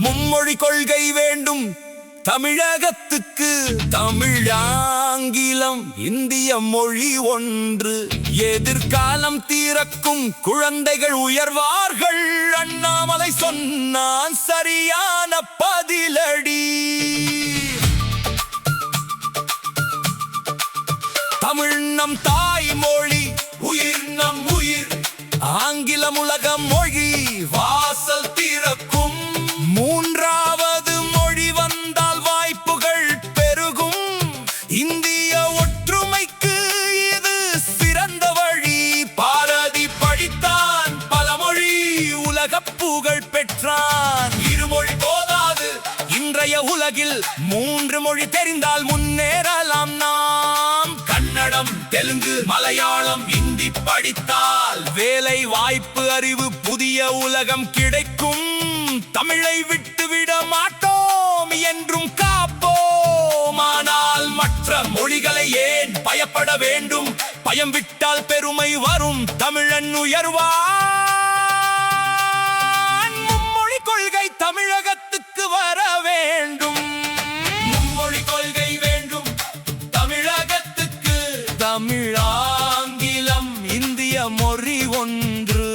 மும்மொழி கொள்கை வேண்டும் தமிழகத்துக்கு. தமிழ், ஆங்கிலம், இந்திய மொழி ஒன்று. எதிர்காலம் தீரக்கும் குழந்தைகள் உயர்வார்கள். அண்ணாமலை சொன்னான் சரியான பதிலடி. தமிழ் நம் தாய்மொழி, உயிர் நம் உயிர். ஆங்கிலம் உலக மொழி, வாசல் திறக்கும். மூன்றாவது மொழி வந்தால் வாய்ப்புகள் பெருகும். இந்திய ஒற்றுமைக்கு இது சிறந்த வழி. பாரதி படித்தான் பலமொழி, உலக புகழ் பெற்றான். இருமொழி போதாது இன்றைய உலகில், 3 மொழி தெரிந்தால் முன்னேறலாம் நாம். கன்னடம், தெலுங்கு, மலையாளம், இந்தி படித்தால் வேலை வாய்ப்பு, அறிவு, புதிய உலகம் கிடைக்கும். தமிழை விட்டுவிட மாட்டோம், என்றும் காப்போம். ஆனால் மற்ற மொழிகளை ஏன் பயப்பட வேண்டும்? பயம் விட்டால் பெருமை வரும், தமிழன் உயர்வான். மும்மொழி கொள்கை தமிழகத்துக்கு வர வேண்டும். மும்மொழி கொள்கை வேண்டும் தமிழகத்துக்கு. தமிழ், ஆங்கிலம், இந்திய மொழி ஒன்று.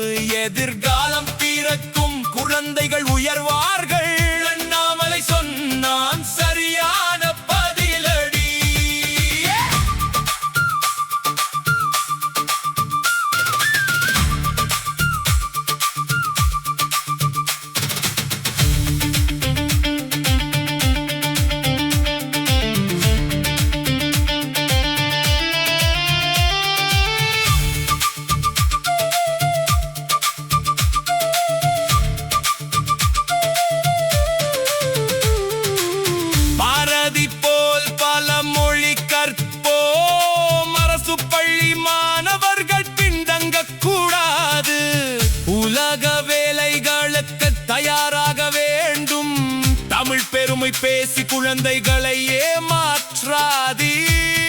எதிர்காலம் பிறக்கும் குழந்தைகள் உயர்வார்கள். அண்ணாமலை சொன்னான் சரியான பதிலடி. தயாராக வேண்டும். தமிழ் பெருமை பேசி குழந்தைகளை ஏமாற்றாதீர்.